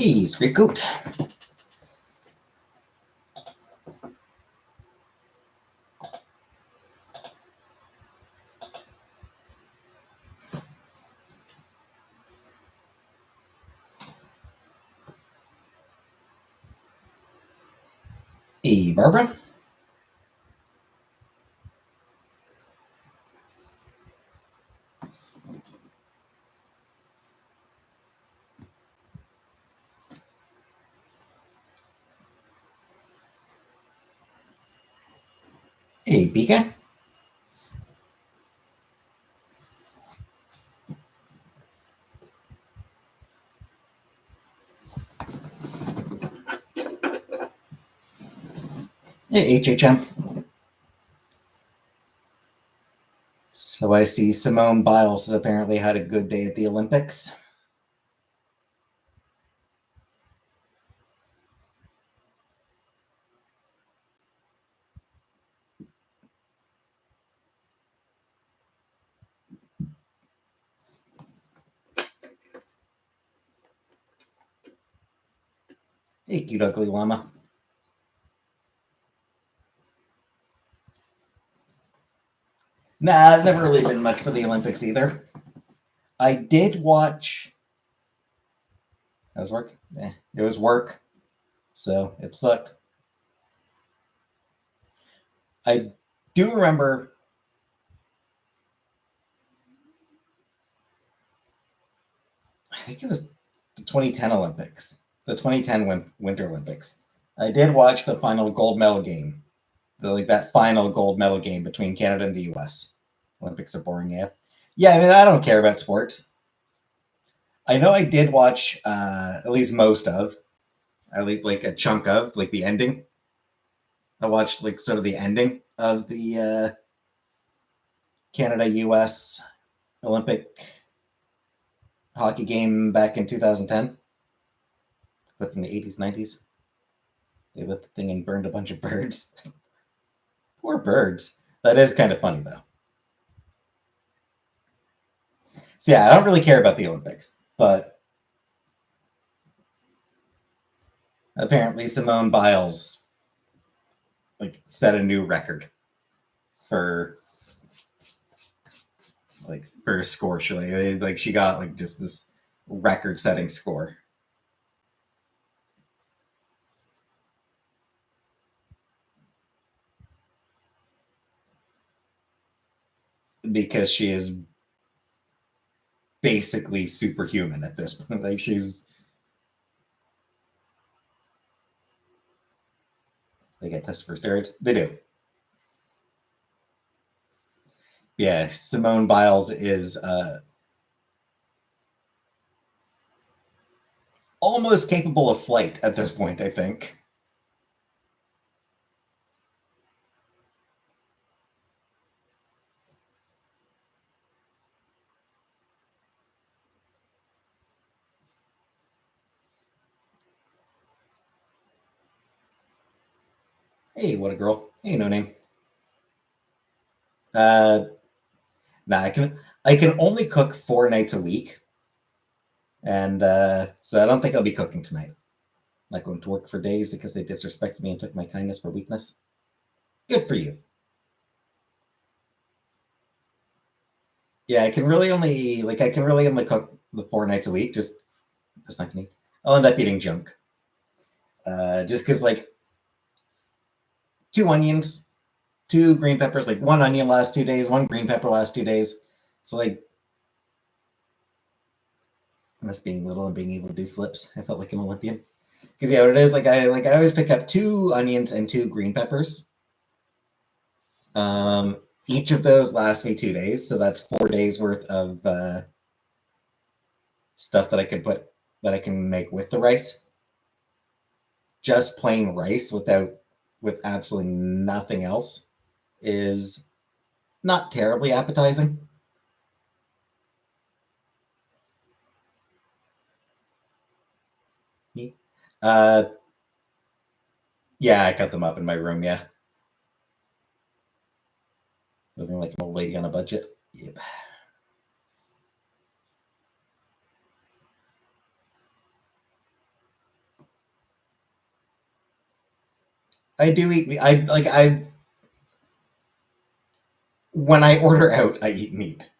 Hey, Scrape Goat. Hey, Barbara. Hey, Pika. Hey, HHM. So I see Simone Biles has apparently had a good day at the Olympics. Hey, cute ugly llama. Nah, I've never really been much for the Olympics either. I did watch. That was work. It was work, so it sucked. I do remember. I think it was the 2010 Olympics, the 2010 Winter Olympics. I did watch the final gold medal game, that final gold medal game between Canada and the U.S. Olympics are boring, yeah. Yeah, I mean, I don't care about sports. I know I did watch at least most of, at least like a chunk of, like the ending. I watched like sort of the ending of the Canada U.S. Olympic hockey game back in 2010, but in the 80s, 90s. They lit the thing and burned a bunch of birds. Poor birds. That is kind of funny though. So yeah, I don't really care about the Olympics, but apparently Simone Biles like set a new record for for a score. She got like just this record-setting score because she is basically superhuman at this point. Like she's they get tested for steroids. They do. Yeah, Simone Biles is almost capable of flight at this point. I think. Hey, what a girl. Hey, no name. Uh, nah, I can only cook 4 nights a week, and so I don't think I'll be cooking tonight. I'm not going to work for days because they disrespected me and took my kindness for weakness. Good for you. Yeah, I can really only cook the 4 nights a week. Just not gonna eat. I'll end up eating junk. Just because like 2 onions, 2 green peppers, like 1 onion last 2 days, 1 green pepper last 2 days. So like us being little and being able to do flips, I felt like an Olympian. Because yeah, what it is I always pick up 2 onions and 2 green peppers. Um, each of those lasts me 2 days, so that's 4 days worth of stuff that I can make with the rice. Just plain rice with absolutely nothing else is not terribly appetizing. Uh, yeah, I cut them up in my room. Yeah, living like an old lady on a budget. Yep. I do eat meat. I when I order out, I eat meat.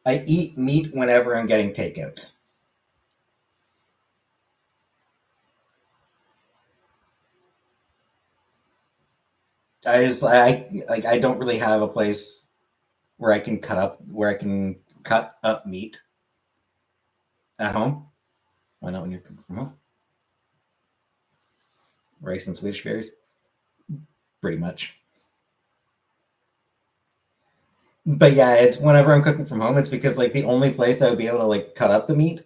I eat meat whenever I'm getting takeout. I don't really have a place where I can cut up meat at home. Why not when you're cooking from home? Rice and Swedish berries, pretty much. But yeah, it's whenever I'm cooking from home, it's because like the only place I would be able to like cut up the meat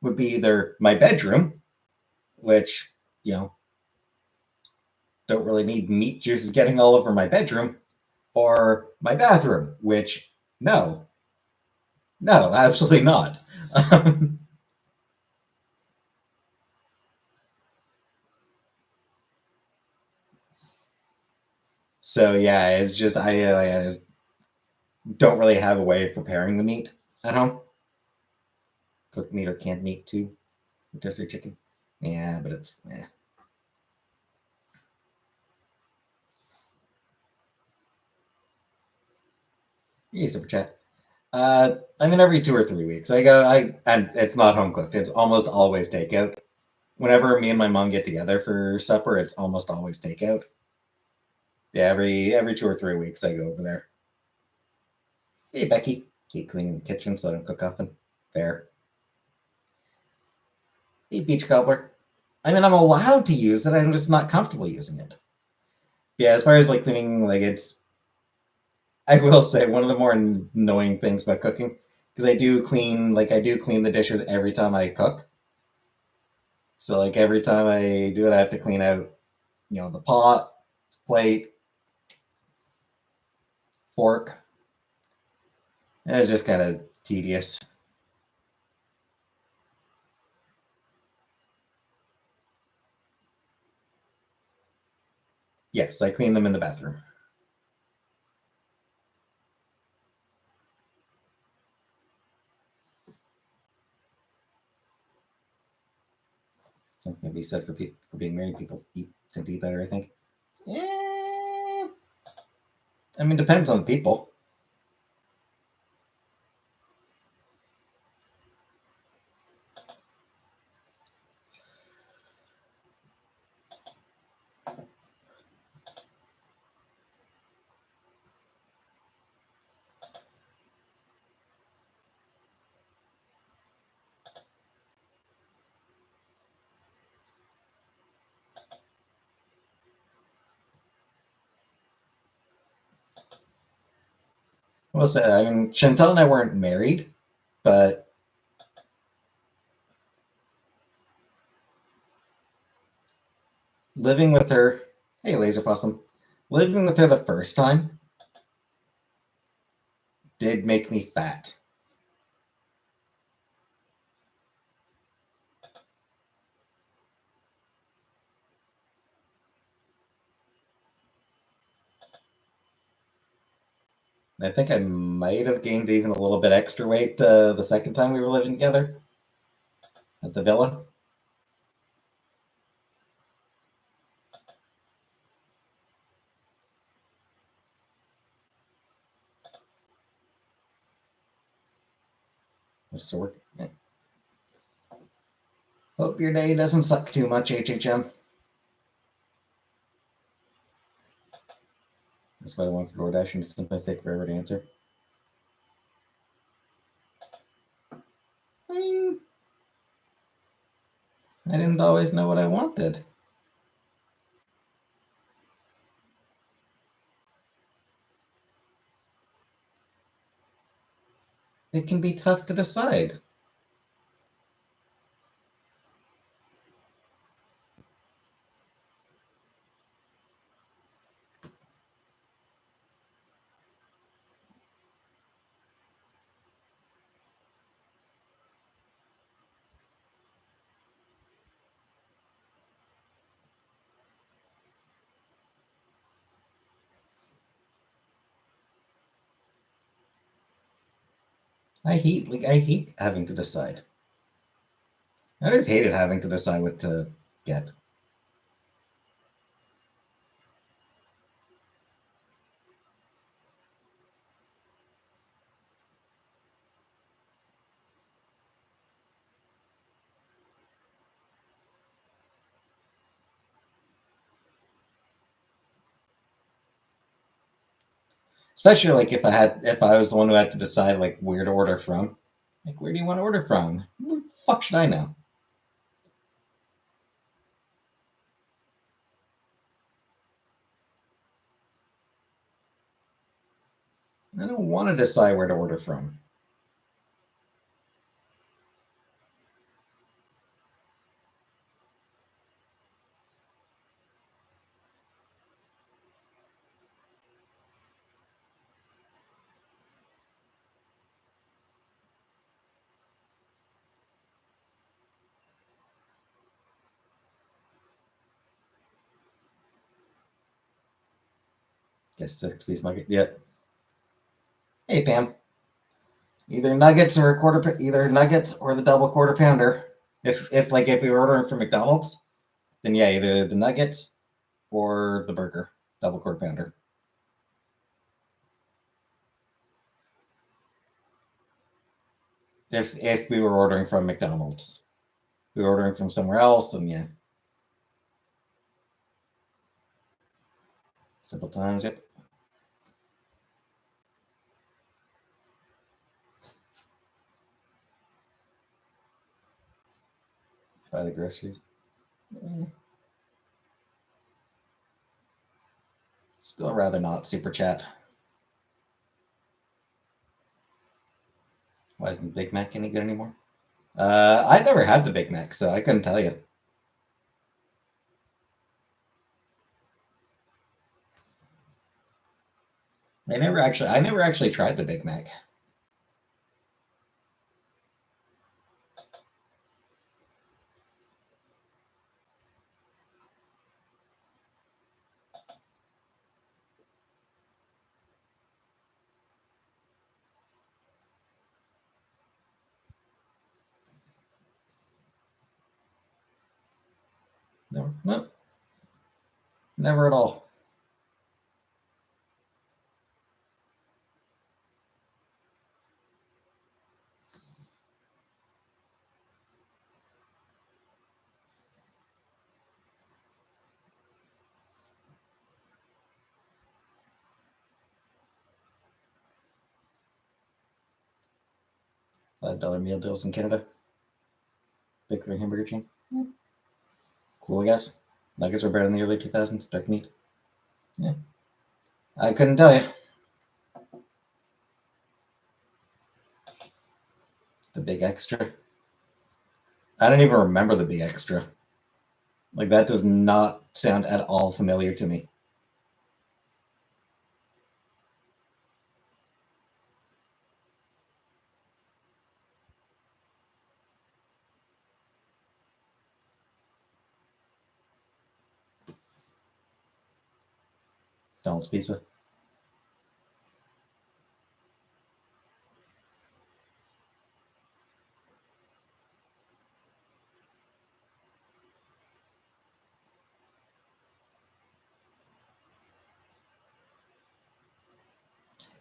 would be either my bedroom, which, you know, don't really need meat juices getting all over my bedroom, or my bathroom, which no, no, absolutely not. So yeah, it's just I just don't really have a way of preparing the meat at home. Cooked meat or canned meat too, rotisserie chicken. Yeah, but it's yeah, super chat. I mean, every 2 or 3 weeks I go. And it's not home cooked. It's almost always takeout. Whenever me and my mom get together for supper, it's almost always takeout. Yeah, every 2 or 3 weeks I go over there. Hey Becky, keep cleaning the kitchen so I don't cook often. Fair. Hey Beach Gobbler. I mean, I'm allowed to use it. I'm just not comfortable using it. Yeah, as far as like cleaning, like it's. I will say one of the more annoying things about cooking because I do clean the dishes every time I cook. So like every time I do it, I have to clean out, the pot, plate, fork. And it's just kind of tedious. Yes, I clean them in the bathroom. Something to be said for people for being married. People tend to eat better, I think. Yeah, I mean, depends on the people. We'll say, I mean, Chantel and I weren't married, but living with her, hey, Laser Possum, living with her the first time did make me fat. I think I might have gained even a little bit extra weight the second time we were living together at the villa. We're still working. Hope your day doesn't suck too much, HHM. That's what I want for DoorDash, and just sometimes take forever to answer. I mean, I didn't always know what I wanted. It can be tough to decide. I hate having to decide. I always hated having to decide what to get. Especially like if I was the one who had to decide like where to order from. Like, where do you want to order from? Who the fuck should I know? I don't want to decide where to order from. Guess 6-piece nugget. Yep. Hey Pam. Either nuggets or either nuggets or the double quarter pounder. If we were ordering from McDonald's, then yeah, either the nuggets or the burger, double quarter pounder. If we were ordering from McDonald's, if we were ordering from somewhere else, then yeah. Simple times, yep. Buy the groceries. Still rather not super chat. Why isn't Big Mac any good anymore? I never had the Big Mac, so I couldn't tell you. I never actually tried the Big Mac. No, never at all. $5 meal deals in Canada. Big Three hamburger chain. Cool, I guess. Nuggets were better in the early 2000s. Dark meat. Yeah. I couldn't tell you. The Big Extra. I don't even remember the Big Extra. Like, that does not sound at all familiar to me. Donald's Pizza.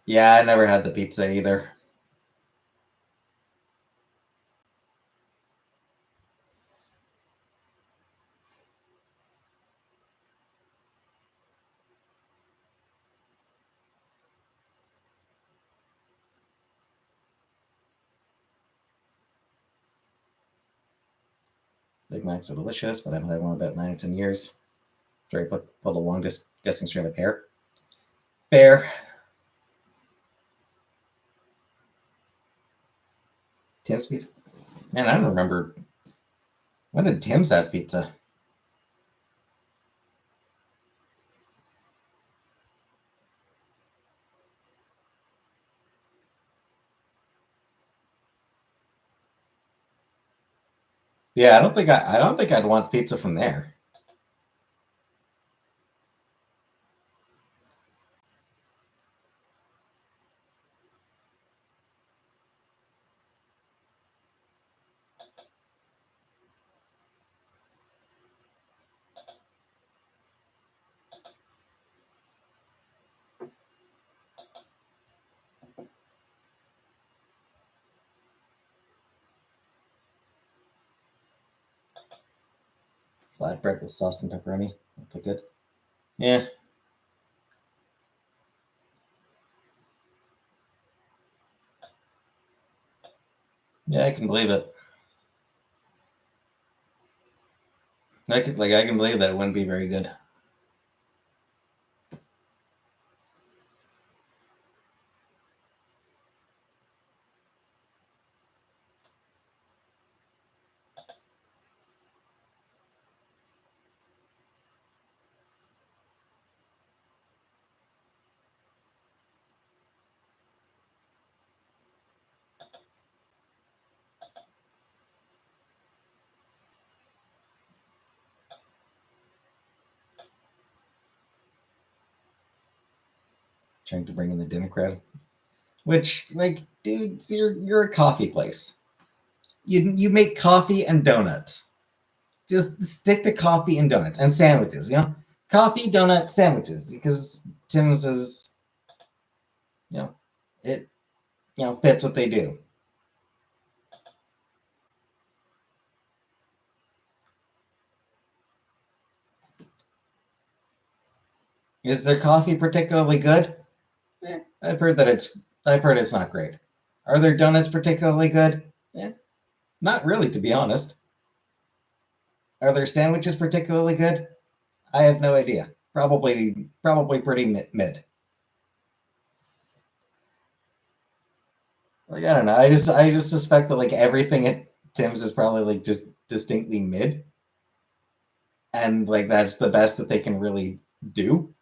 Yeah, I never had the pizza either. Big Macs are delicious, but I haven't had one in about 9 or 10 years. Sorry, put a long guessing string of hair. Fair. Tim's Pizza. Man, I don't remember. When did Tim's have pizza? Yeah, I don't think I'd want pizza from there. Flatbread with sauce and pepperoni. That's good. Yeah. Yeah, I can believe it. I can believe that it wouldn't be very good. Trying to bring in the dinner crowd. Which, like, dude, you're a coffee place. You make coffee and donuts. Just stick to coffee and donuts and sandwiches. You know, coffee, donut, sandwiches. Because Tim's is, you know, it fits what they do. Is their coffee particularly good? I've heard it's not great. Are their donuts particularly good? Not really, to be honest. Are their sandwiches particularly good? I have no idea. Probably pretty mid. Like, I don't know. I just suspect that like everything at Tim's is probably like just distinctly mid, and like that's the best that they can really do.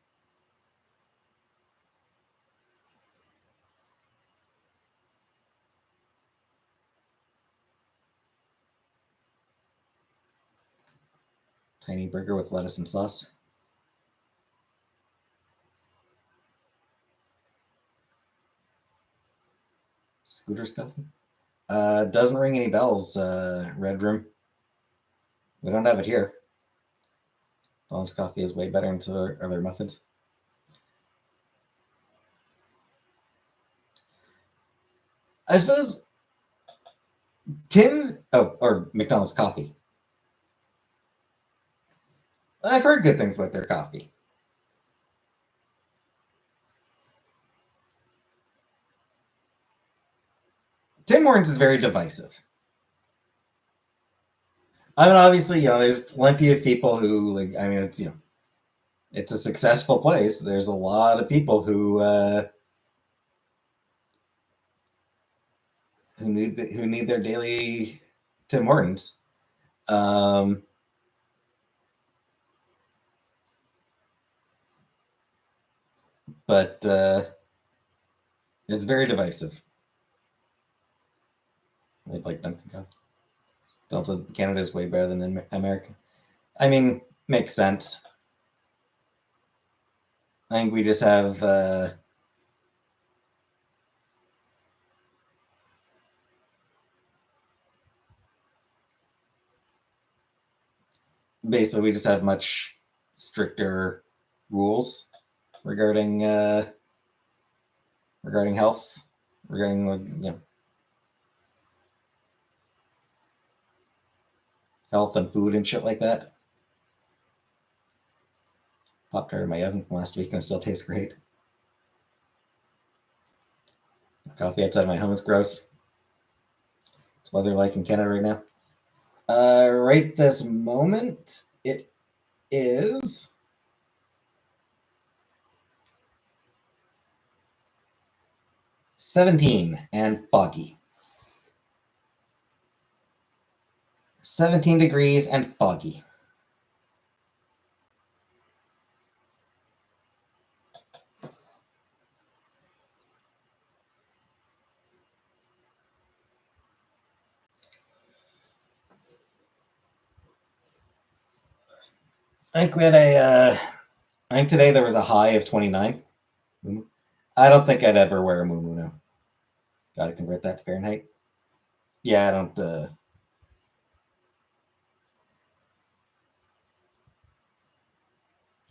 Tiny burger with lettuce and sauce. Scooter's coffee. Doesn't ring any bells. Red Room. We don't have it here. Tom's coffee is way better than other muffins. I suppose Tim's or McDonald's coffee. I've heard good things about their coffee. Tim Hortons is very divisive. I mean, obviously, there's plenty of people who like. I mean, it's a successful place. There's a lot of people who need their daily Tim Hortons. Um, but it's very divisive. They like Dunkin' Coffee. Delta Canada is way better than America. I mean, makes sense. I think we just have basically we just have much stricter rules regarding regarding health, regarding health and food and shit like that. Pop tart in my oven from last week and it still tastes great. Coffee outside my home is gross. It's weather like in Canada right now. Right this moment, it is 17 and foggy. 17 degrees and foggy. I think we had I think today there was a high of 29. I don't think I'd ever wear a muumuu now. Got to convert that to Fahrenheit. Yeah, I don't.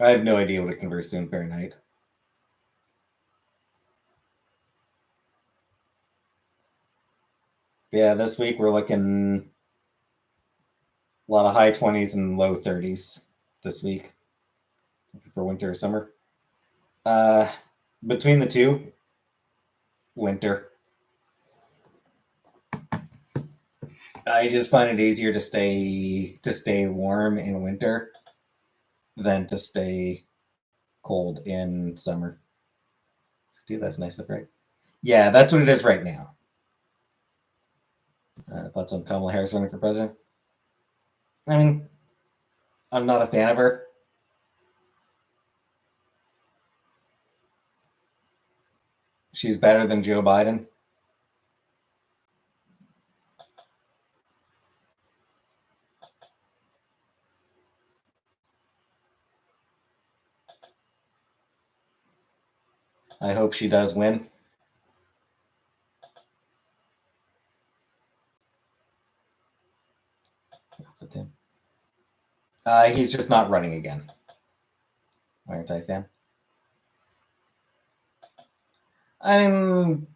I have no idea what it converts to in Fahrenheit. Yeah, this week we're looking a lot of high 20s and low 30s this week for winter or summer. Uh, between the two, winter. I just find it easier to stay warm in winter than to stay cold in summer. Dude, that's nice of Rick. Yeah, that's what it is right now. Thoughts on Kamala Harris running for president? I mean, I'm not a fan of her. She's better than Joe Biden. I hope she does win. That's a Tim. He's just not running again. Aren't I, fan? I mean,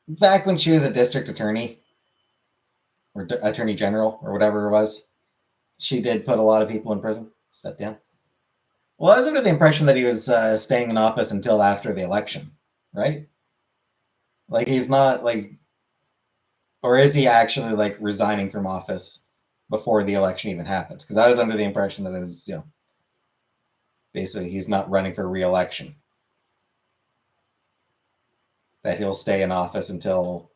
back when she was a district attorney or attorney general or whatever it was, she did put a lot of people in prison. Step down. Well, I was under the impression that he was staying in office until after the election, right? Like he's not like, or is he actually like resigning from office before the election even happens? Because I was under the impression that it was, basically he's not running for re-election. That he'll stay in office until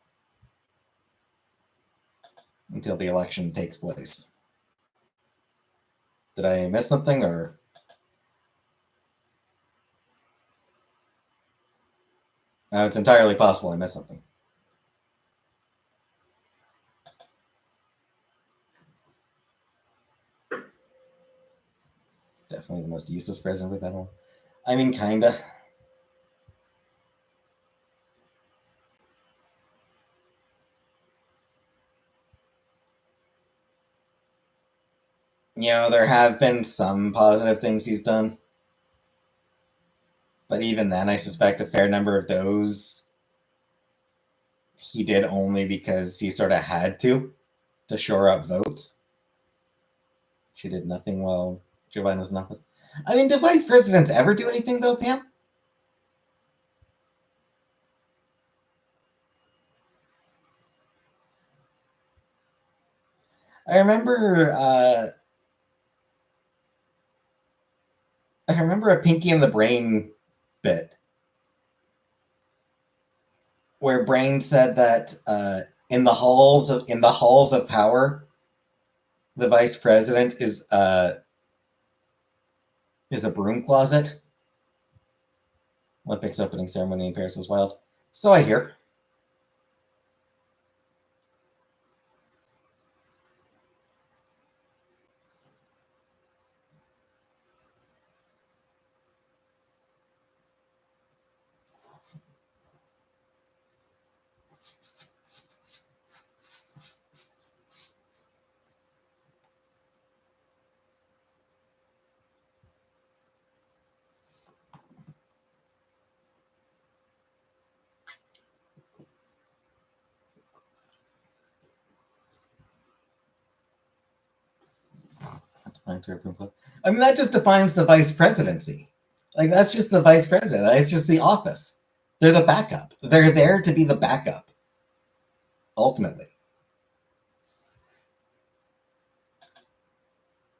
the election takes place. Did I miss something, or it's entirely possible I missed something? Definitely the most useless president we've had. I mean, kinda. There have been some positive things he's done, but even then, I suspect a fair number of those he did only because he sort of had to shore up votes. She did nothing while Joe Biden was in office. I mean, do vice presidents ever do anything though, Pam? I remember a Pinky and the Brain bit where Brain said that in the halls of power, the vice president is a broom closet. Olympics opening ceremony in Paris was wild. So I hear. I mean, that just defines the vice presidency. Like, that's just the vice president. It's just the office. They're the backup. They're there to be the backup, ultimately.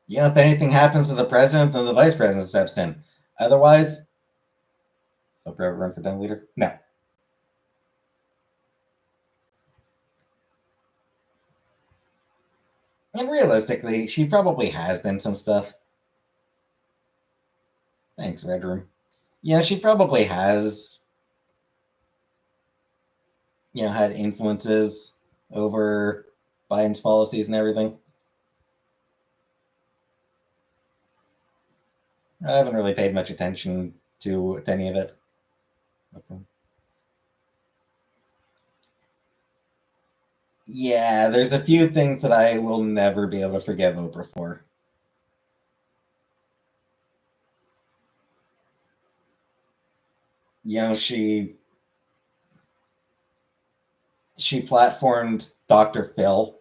If anything happens to the president, then the vice president steps in. Otherwise, Oprah ever run for dumb leader? No. And realistically, she probably has been some stuff. Thanks, Red Room. She probably has, had influences over Biden's policies and everything. I haven't really paid much attention to any of it. Okay. Yeah, there's a few things that I will never be able to forgive Oprah for. She platformed Dr. Phil.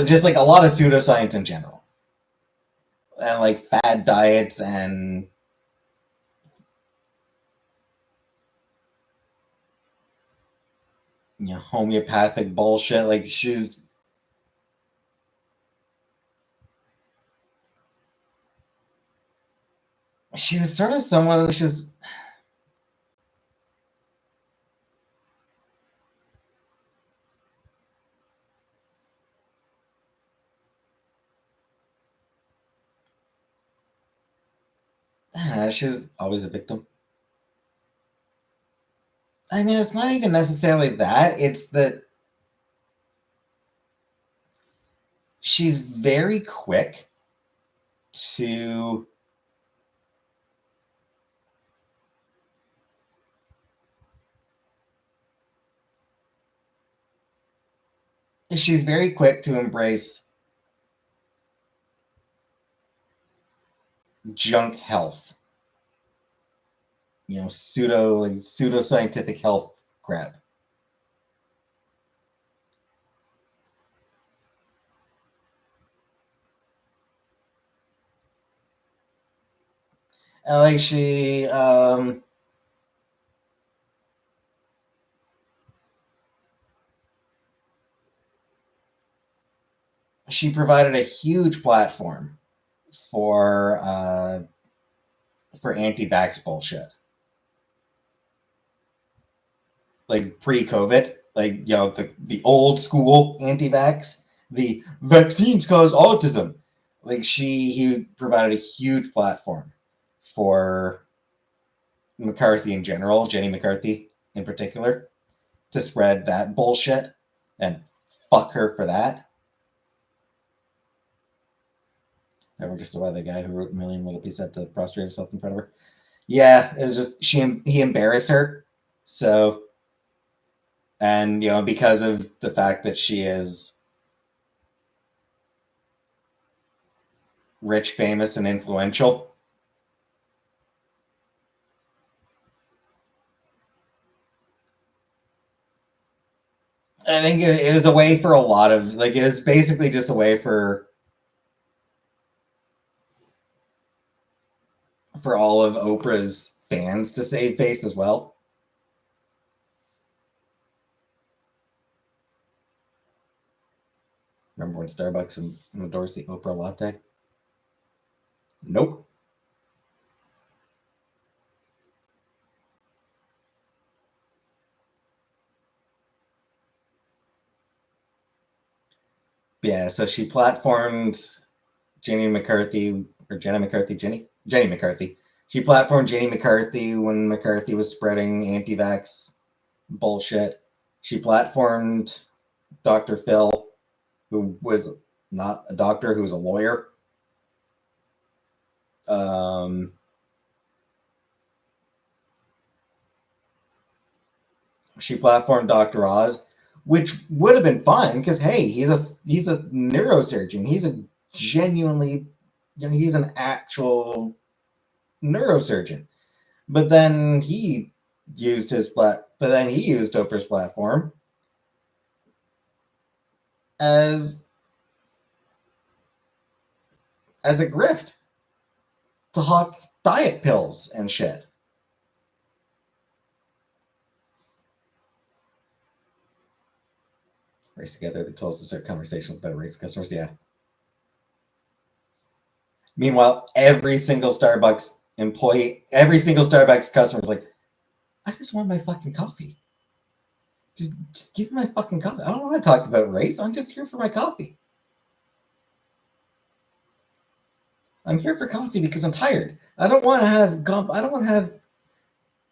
Just like a lot of pseudoscience in general. And like fad diets and homeopathic bullshit. Like she was sort of someone which is she's always a victim. I mean, it's not even necessarily that. It's that she's very quick to embrace junk health. Pseudo scientific health crap. Like she provided a huge platform for anti-vax bullshit. Like pre-COVID, like the old school anti-vax, the vaccines cause autism. Like he provided a huge platform for McCarthy in general, Jenny McCarthy in particular, to spread that bullshit, and fuck her for that. Never understood why the guy who wrote Million Little Piece had to prostrate himself in front of her. Yeah, it's just he embarrassed her. So, and because of the fact that she is rich, famous, and influential, I think it was a way for a lot of it was basically just a way for all of Oprah's fans to save face as well. Remember when Starbucks endorsed the Oprah latte? Nope. Yeah, so she platformed Jenny McCarthy or Jenny McCarthy, Jenny McCarthy. She platformed Jenny McCarthy when McCarthy was spreading anti-vax bullshit. She platformed Dr. Phil, who was not a doctor, who was a lawyer. She platformed Dr. Oz, which would have been fine because hey, he's a neurosurgeon. He's a genuinely, he's an actual neurosurgeon. But then he used Oprah's platform as a grift to hawk diet pills and shit. Race Together, they told us to start conversations about race customers. Yeah. Meanwhile, every single Starbucks employee, every single Starbucks customer is like, I just want my fucking coffee. Just give me my fucking coffee. I don't want to talk about race. I'm just here for my coffee. I'm here for coffee because I'm tired. I don't want to have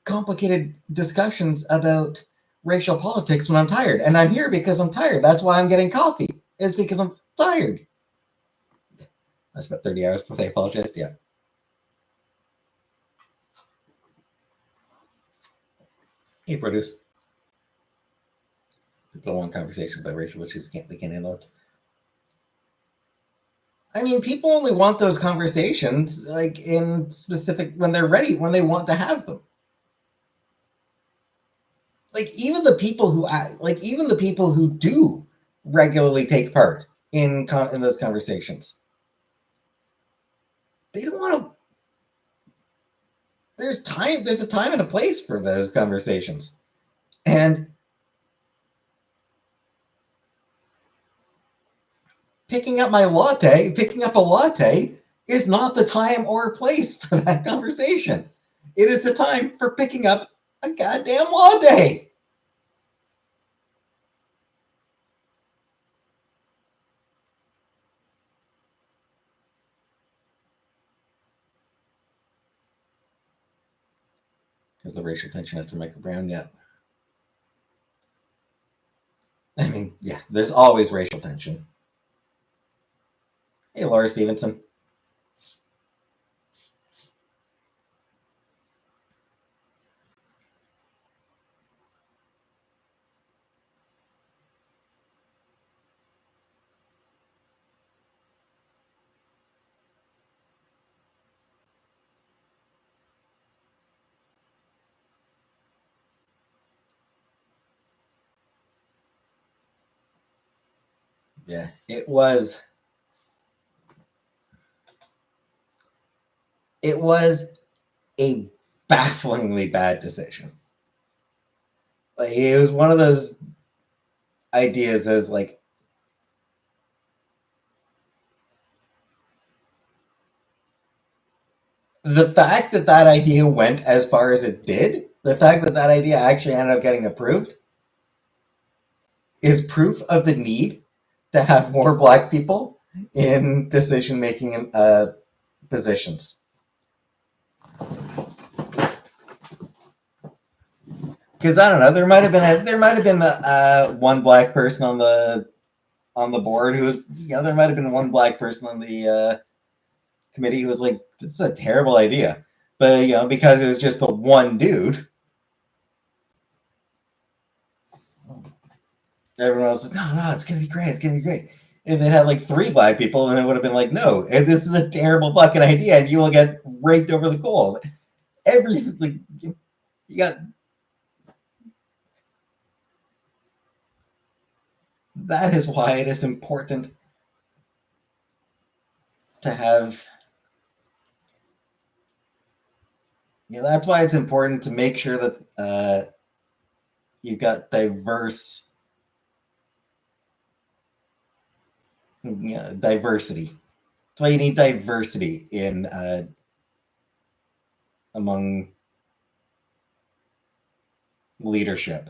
complicated discussions about racial politics when I'm tired. And I'm here because I'm tired. That's why I'm getting coffee. It's because I'm tired. I spent 30 hours before they apologized. Yeah. Hey, produce. People want conversations about racial issues. They can't handle it. I mean, people only want those conversations like in specific when they're ready, when they want to have them. Like even the people who do regularly take part in those conversations, they don't want to. There's a time and a place for those conversations, and picking up a latte is not the time or place for that conversation. It is the time for picking up a goddamn latte. Because the racial tension after Michael Brown, yeah. I mean, yeah, there's always racial tension. Hey, Laura Stevenson. Yeah, it was a bafflingly bad decision. Like, it was one of those ideas as like the fact that that idea went as far as it did, the fact that that idea actually ended up getting approved, is proof of the need to have more Black people in decision making positions. Because I don't know, there might have been one Black person on the board who was, there might have been one Black person on the committee who was like, "This is a terrible idea," but because it was just the one dude, everyone else said, "No, it's gonna be great. It's gonna be great." If they had like 3 Black people, then it would have been like, "No, this is a terrible fucking idea, and you will get raked over the coals." Like, you got. That is why it is important to have. That's why it's important to make sure that you've got diverse. Diversity. That's why you need diversity in among leadership.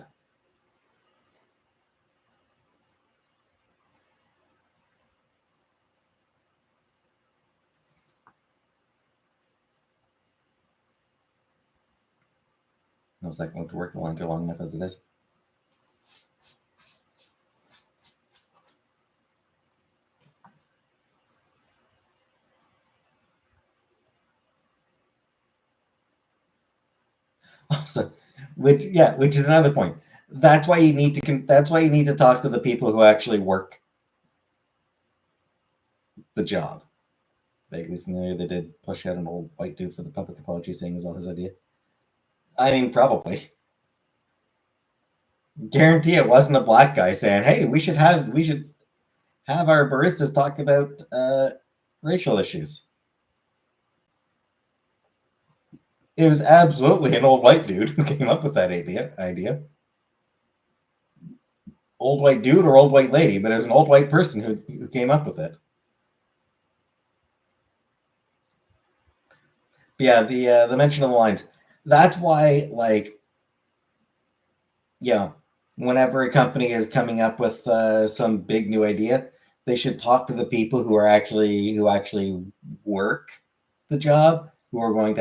I was like, going to work the line too long enough as it is. Also, which is another point. That's why you need to talk to the people who actually work the job. Vaguely familiar. They did push out an old white dude for the public apology, saying as well his idea. I mean, probably. Guarantee it wasn't a Black guy saying, "Hey, we should have our baristas talk about racial issues." It was absolutely an old white dude who came up with that idea. Old white dude or old white lady, but it was an old white person who came up with it. Yeah, the mention of the lines. That's why, like, whenever a company is coming up with some big new idea, they should talk to the people who actually work the job, who are on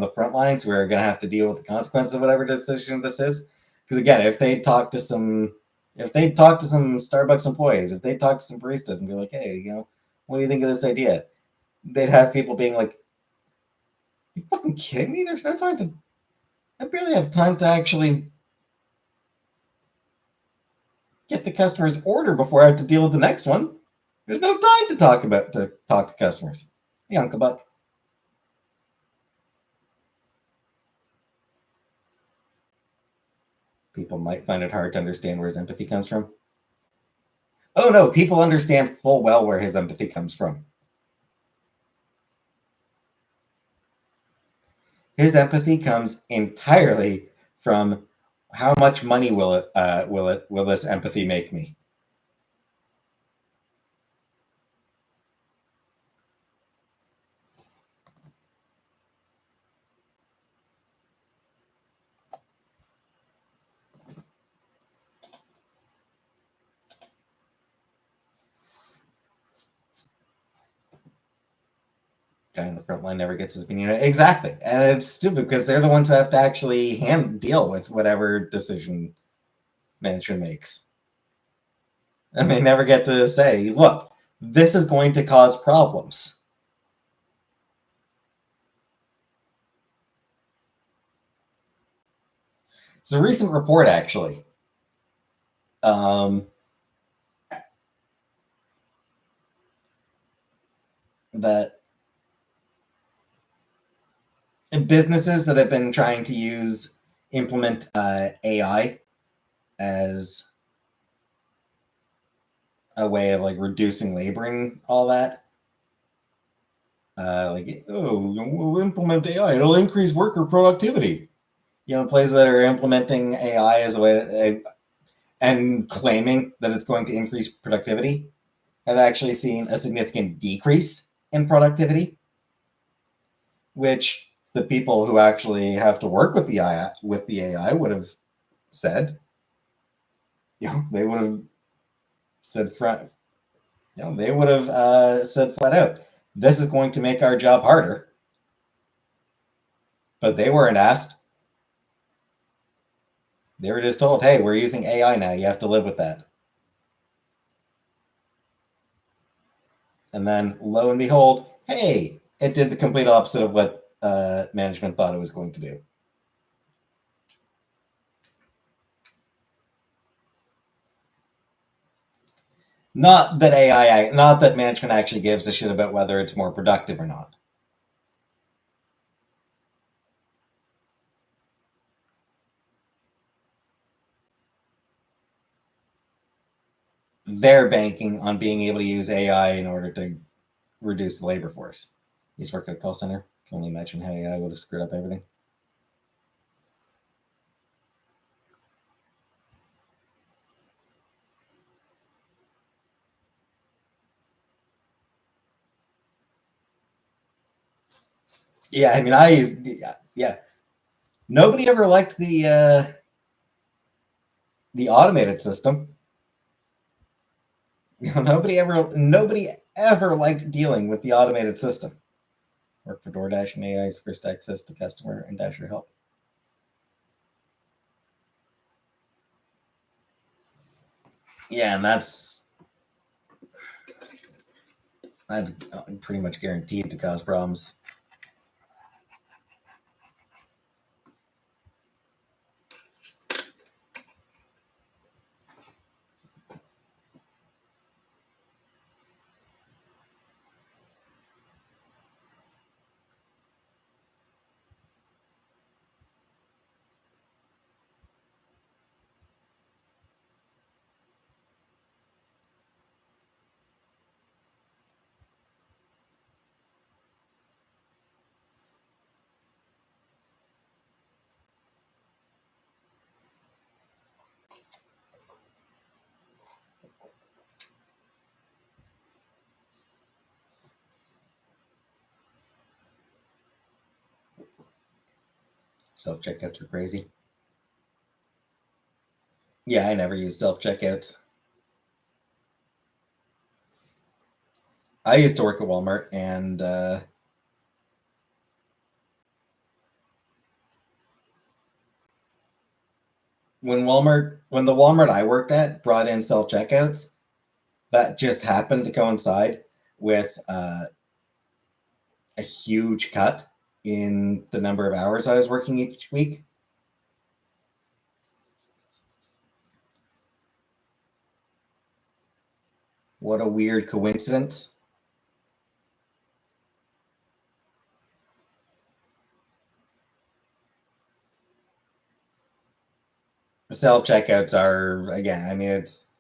the front lines, who are going to have to deal with the consequences of whatever decision this is. Because again, if they talk to some Starbucks employees, if they talk to some baristas and be like, "Hey, what do you think of this idea?" They'd have people being like, "You fucking kidding me? There's no time to. I barely have time to actually get the customer's order before I have to deal with the next one. There's no time to talk to customers." Hey, Uncle Buck. People might find it hard to understand where his empathy comes from. Oh no, people understand full well where his empathy comes from. His empathy comes entirely from how much money will this empathy make me? guy in the front line never gets his opinion. Exactly. And it's stupid because they're the ones who have to actually deal with whatever decision management makes. And they never get to say, look, this is going to cause problems. It's a recent report, actually. That businesses that have been trying to implement AI as a way of like reducing labor and all that. We'll implement AI. It'll increase worker productivity. Places that are implementing AI as a way and claiming that it's going to increase productivity have actually seen a significant decrease in productivity, which the people who actually have to work with the AI would have said. They would have said they would have said flat out, this is going to make our job harder. But they weren't asked. They were just told, hey, we're using AI now. You have to live with that. And then, lo and behold, hey, it did the complete opposite of what management thought it was going to do. Not that management actually gives a shit about whether it's more productive or not. They're banking on being able to use AI in order to reduce the labor force. He's working at a call center. Can only imagine how AI would have screwed up everything. Yeah, I mean, yeah. Nobody ever liked the automated system. Nobody ever liked dealing with the automated system. Work for DoorDash and AI's first access to customer and Dasher help. Yeah, and that's pretty much guaranteed to cause problems. Self-checkouts are crazy. Yeah, I never use self-checkouts. I used to work at Walmart, and when the Walmart I worked at brought in self-checkouts, that just happened to coincide with a huge cut in the number of hours I was working each week. What a weird coincidence. Self-checkouts are, again, I mean, it's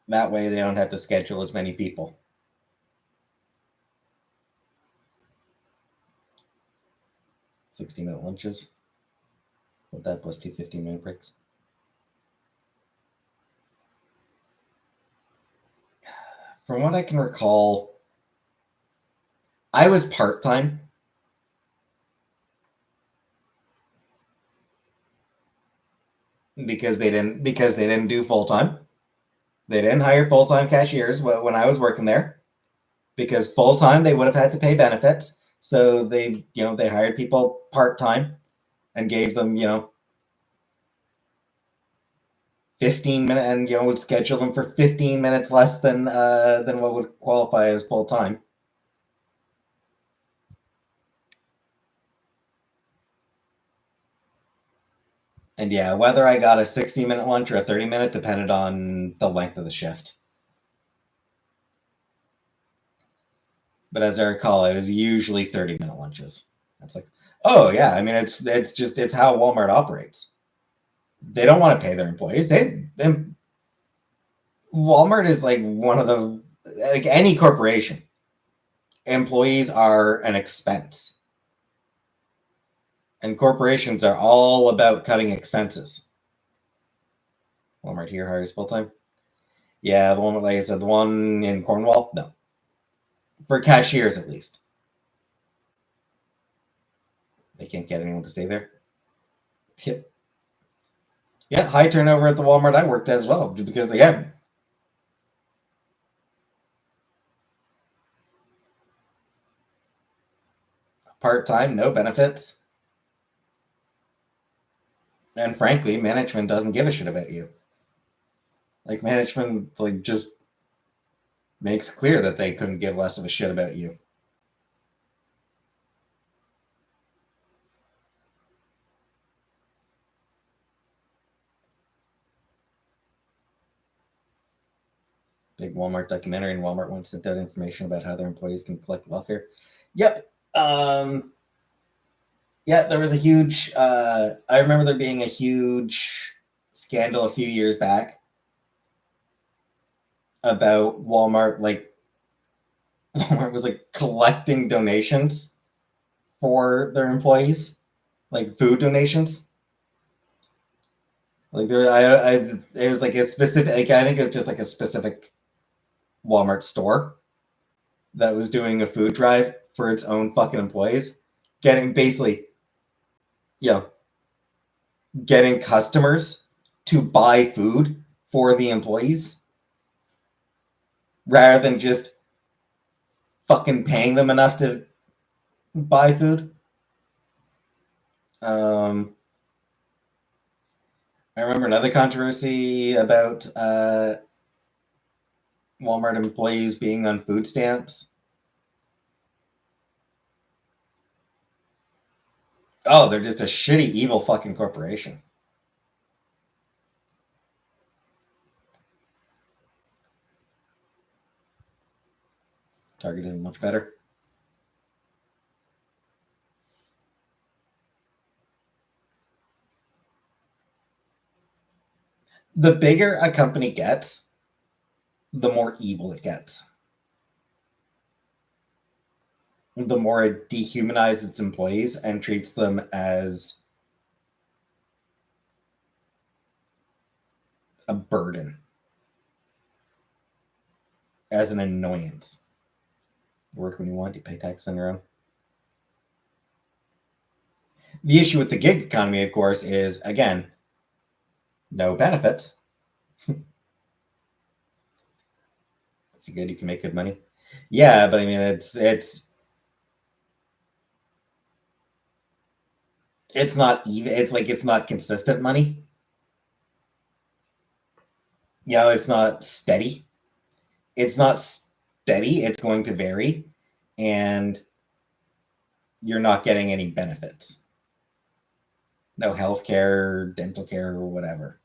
that way they don't have to schedule as many people. 60-minute lunches. With that plus 2 15-minute breaks. From what I can recall, I was part-time. Because they didn't do full-time. They didn't hire full-time cashiers when I was working there. because full time they would have had to pay benefits. So they hired people part time and gave them 15 minutes, and would schedule them for 15 minutes less than what would qualify as full time. And yeah, whether I got a 60-minute lunch or a 30-minute depended on the length of the shift. But as I recall, it was usually 30-minute lunches. It's like, oh yeah, I mean it's how Walmart operates. They don't want to pay their employees. Walmart is like one of the, like any corporation, employees are an expense. And corporations are all about cutting expenses. Walmart here hires full time. Yeah, the one, like I said, the one in Cornwall, no. For cashiers, at least. They can't get anyone to stay there. Yep. Yeah, high turnover at the Walmart I worked at as well, because again, part time, no benefits, and frankly, management doesn't give a shit about you. Like management, like just makes clear that they couldn't give less of a shit about you. Big Walmart documentary, and Walmart once sent out information about how their employees can collect welfare. Yep. Yeah, there was a huge. I remember there being a huge scandal a few years back about Walmart. Like Walmart was like collecting donations for their employees, like food donations. Like it was like a specific. Like I think it's just like a specific Walmart store that was doing a food drive for its own fucking employees, getting basically, you know, getting customers to buy food for the employees rather than just fucking paying them enough to buy food. I remember another controversy about Walmart employees being on food stamps. Oh, they're just a shitty, evil fucking corporation. Target isn't much better. The bigger a company gets, the more evil it gets. The more it dehumanizes its employees and treats them as a burden, as an annoyance. You work when you want, you pay tax on your own. The issue with the gig economy, of course, is again, no benefits. If you're good, you can make good money. Yeah, but I mean, it's not even. It's like it's not consistent money. It's not steady. It's not steady. It's going to vary, and you're not getting any benefits. No health care, dental care, or whatever.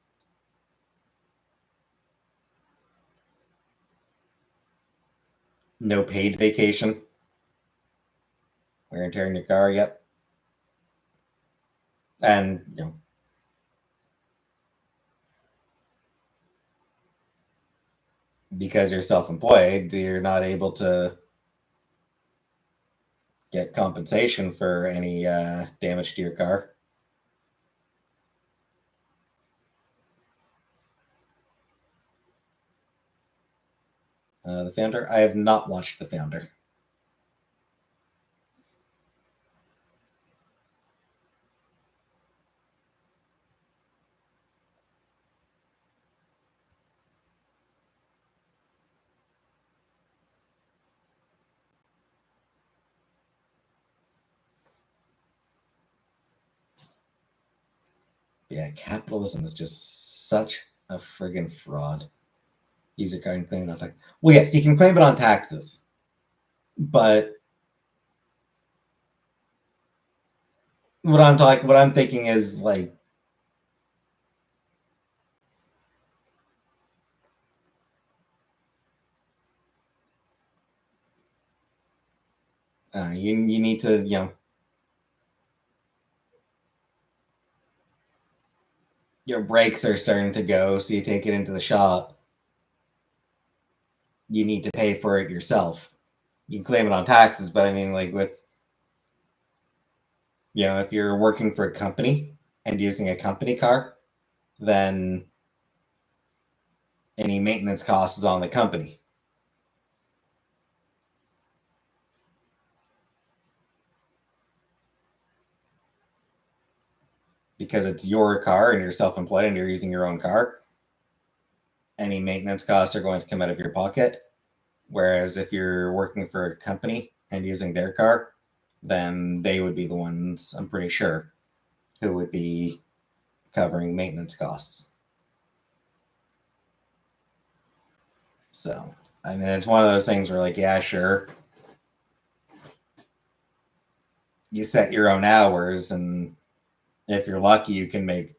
No paid vacation. Wear and tear in your car. Yep. And because you're self-employed, you're not able to get compensation for any damage to your car. The Founder. I have not watched The Founder. Yeah, capitalism is just such a friggin' fraud. User card and claim it on tax. Well, yes, you can claim it on taxes, but what I'm thinking is like you need to your brakes are starting to go, so you take it into the shop. You need to pay for it yourself. You can claim it on taxes, but I mean, like with if you're working for a company and using a company car, then any maintenance cost is on the company. Because it's your car and you're self-employed and you're using your own car, any maintenance costs are going to come out of your pocket. Whereas if you're working for a company and using their car, then they would be the ones, I'm pretty sure, who would be covering maintenance costs. So, I mean, it's one of those things where, like, yeah, sure, you set your own hours, and if you're lucky, you can make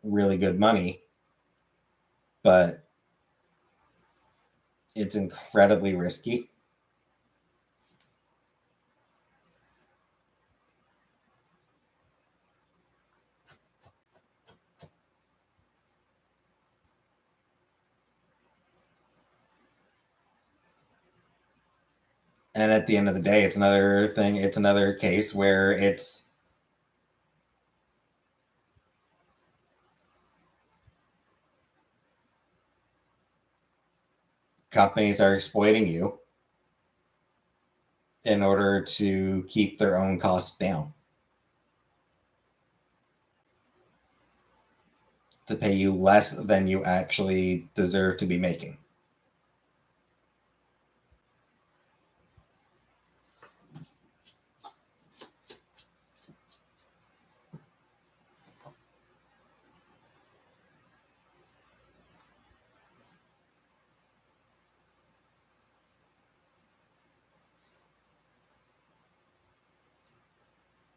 really good money, but it's incredibly risky. And at the end of the day, it's another thing, it's another case where it's companies are exploiting you in order to keep their own costs down, to pay you less than you actually deserve to be making.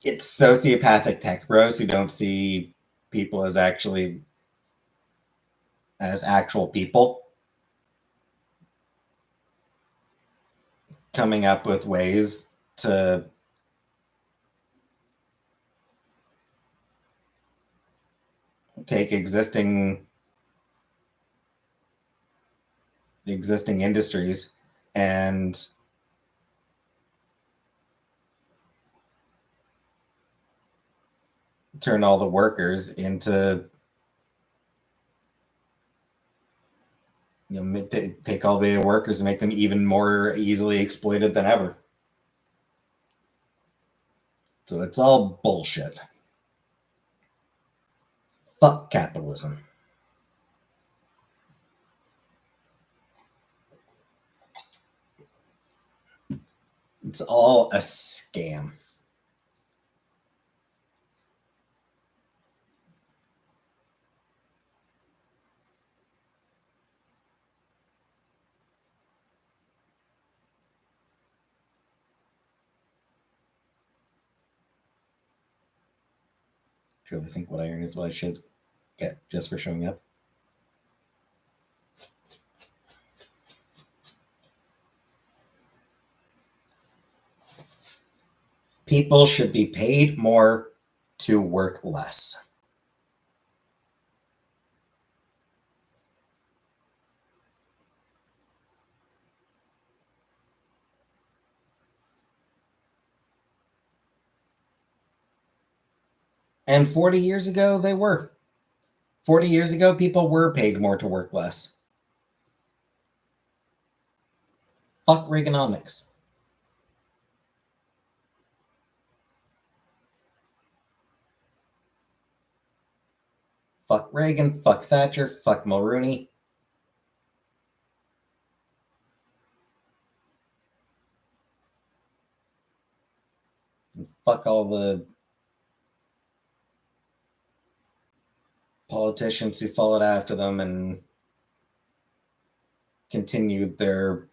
It's sociopathic tech bros who don't see people as actual people coming up with ways to take existing industries and turn all the workers into take all the workers and make them even more easily exploited than ever. So it's all bullshit. Fuck capitalism. It's all a scam. I really think what I earn is what I should get just for showing up. People should be paid more to work less. And 40 years ago, they were. 40 years ago, people were paid more to work less. Fuck Reaganomics. Fuck Reagan. Fuck Thatcher. Fuck Mulrooney. And fuck all the politicians who followed after them and continued their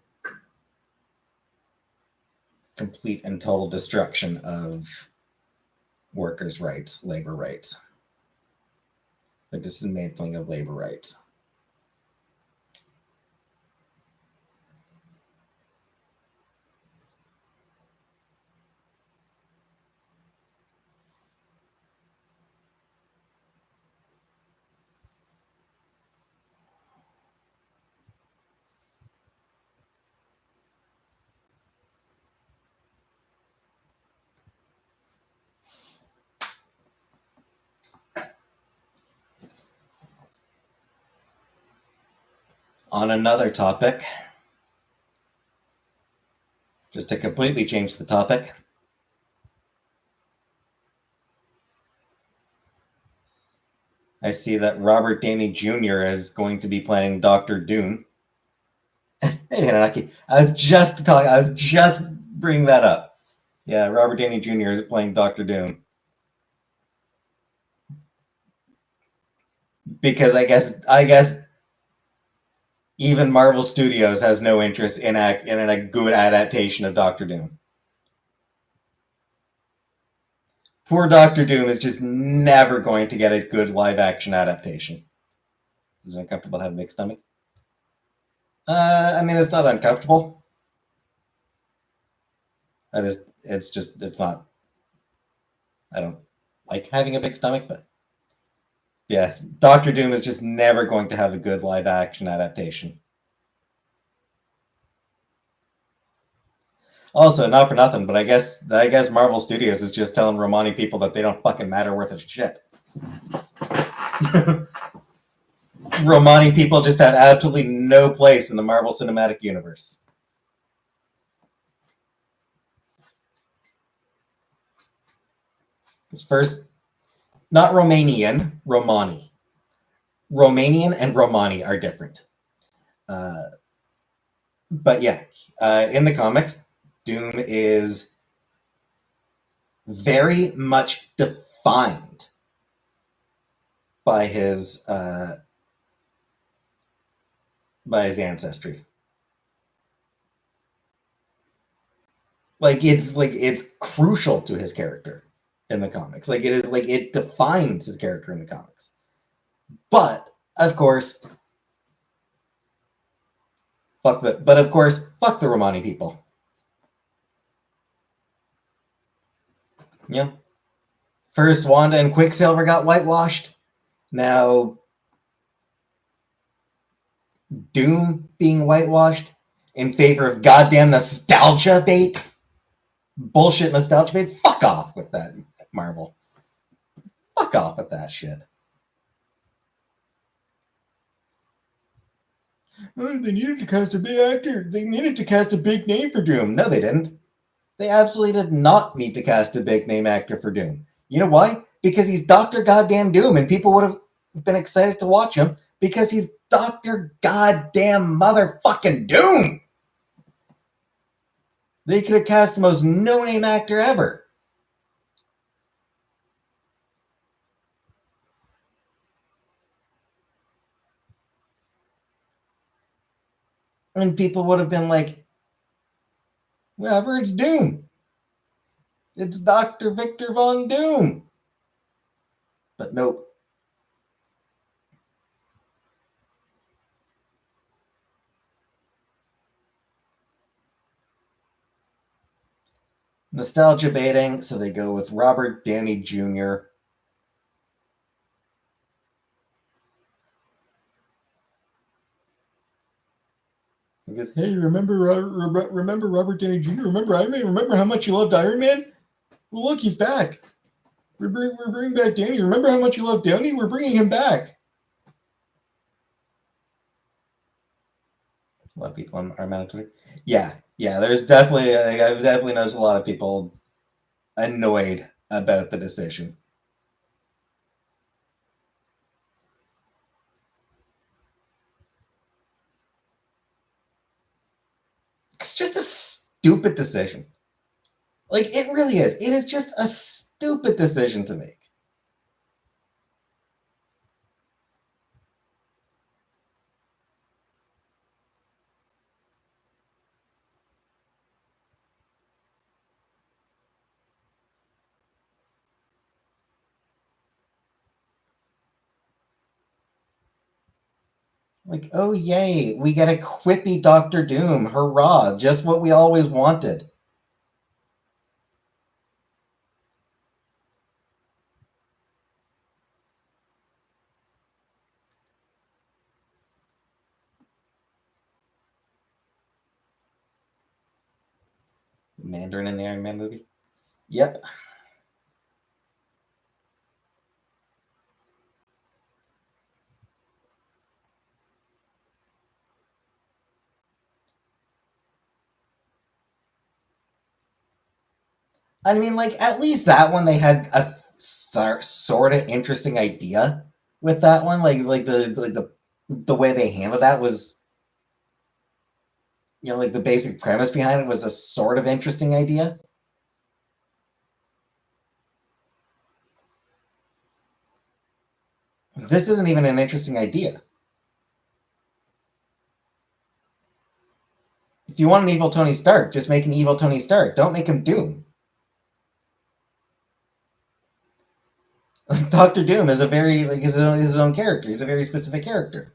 complete and total destruction of workers' rights, labor rights, the dismantling of labor rights. On another topic, just to completely change the topic, I see that Robert Downey Jr. is going to be playing Doctor Doom. Hey, Hanaki, I was just bringing that up. Yeah, Robert Downey Jr. is playing Doctor Doom. Because I guess even Marvel Studios has no interest in a good adaptation of Doctor Doom. Poor Doctor Doom is just never going to get a good live action adaptation. Is it uncomfortable to have a big stomach? I mean, it's not uncomfortable. It's not. I don't like having a big stomach, but yeah, Doctor Doom is just never going to have a good live action adaptation. Also, not for nothing, but I guess Marvel Studios is just telling Romani people that they don't fucking matter worth a shit. Romani people just have absolutely no place in the Marvel Cinematic Universe. It's first, not Romanian, Romani. Romanian and Romani are different. But yeah, in the comics, Doom is very much defined by his ancestry. It's crucial to his character in the comics. It defines his character in the comics. But of course, fuck the Romani people. Yeah. First, Wanda and Quicksilver got whitewashed. Now, Doom being whitewashed in favor of goddamn nostalgia bait. Bullshit nostalgia bait. Fuck off with that, Marvel. Fuck off with that shit. Oh, they needed to cast a big actor. They needed to cast a big name for Doom. No, they didn't. They absolutely did not need to cast a big name actor for Doom. You know why? Because he's Dr. Goddamn Doom, and people would have been excited to watch him because he's Dr. Goddamn Motherfucking Doom. They could have cast the most no-name actor ever. And people would have been like, whatever, it's Doom. It's Dr. Victor Von Doom. But nope. Nostalgia baiting, so they go with Robert Downey Jr. He goes, hey, remember Robert Downey Jr.? Remember Iron Man? Remember how much you loved Iron Man? Well, look, he's back. We're bringing back Downey. Remember how much you loved Downey? We're bringing him back. A lot of people are mad on Twitter. Yeah. There's definitely I've definitely noticed a lot of people annoyed about the decision. It's just a stupid decision. Like, it really is. It is just a stupid decision to make. Like, oh yay, we get a quippy Doctor Doom. Hurrah, just what we always wanted. Mandarin in the Iron Man movie? Yep. I mean, like, at least that one they had a sort of interesting idea with that one. The way they handled that was, like the basic premise behind it was a sort of interesting idea. This isn't even an interesting idea. If you want an evil Tony Stark, just make an evil Tony Stark. Don't make him Doom. Doctor Doom is a very like his own character. He's a very specific character.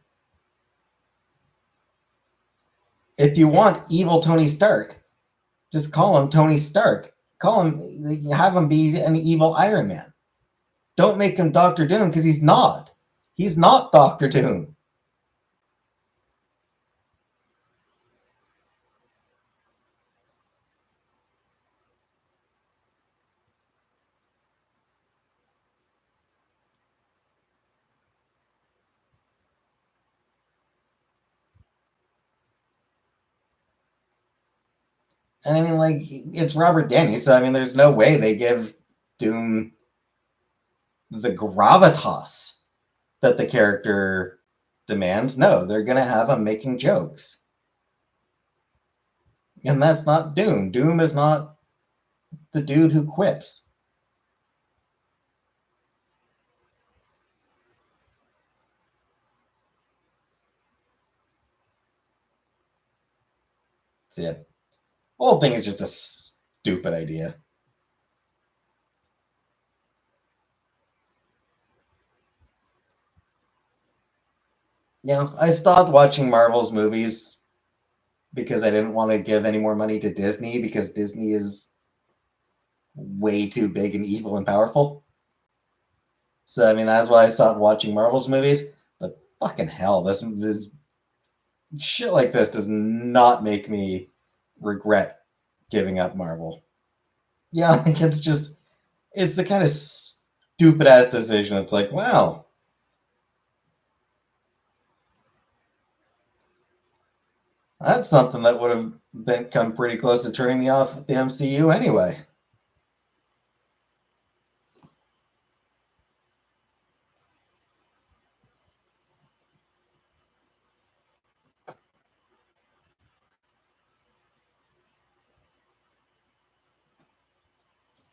If you want evil Tony Stark, just call him Tony Stark. Call him, have him be an evil Iron Man. Don't make him Doctor Doom because he's not. He's not Doctor Doom. And I mean, like, it's Robert Downey, so I mean, there's no way they give Doom the gravitas that the character demands. No, they're gonna have him making jokes. And that's not Doom. Doom is not the dude who quits. So yeah, the whole thing is just a stupid idea. I stopped watching Marvel's movies because I didn't want to give any more money to Disney because Disney is way too big and evil and powerful. So I mean that's why I stopped watching Marvel's movies. But fucking hell, this shit like this does not make me regret giving up Marvel. Yeah, I think it's the kind of stupid ass decision. It's like, wow, that's something that would have been come pretty close to turning me off the MCU anyway.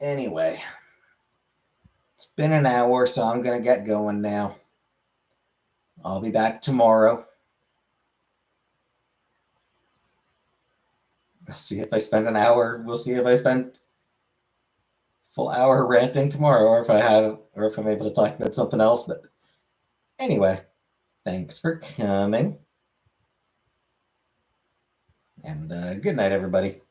Anyway, it's been an hour, so I'm gonna get going now. I'll be back tomorrow. I'll see if I spend an hour. We'll see if I spend full hour ranting tomorrow, or if I'm able to talk about something else. But anyway, thanks for coming, and good night, everybody.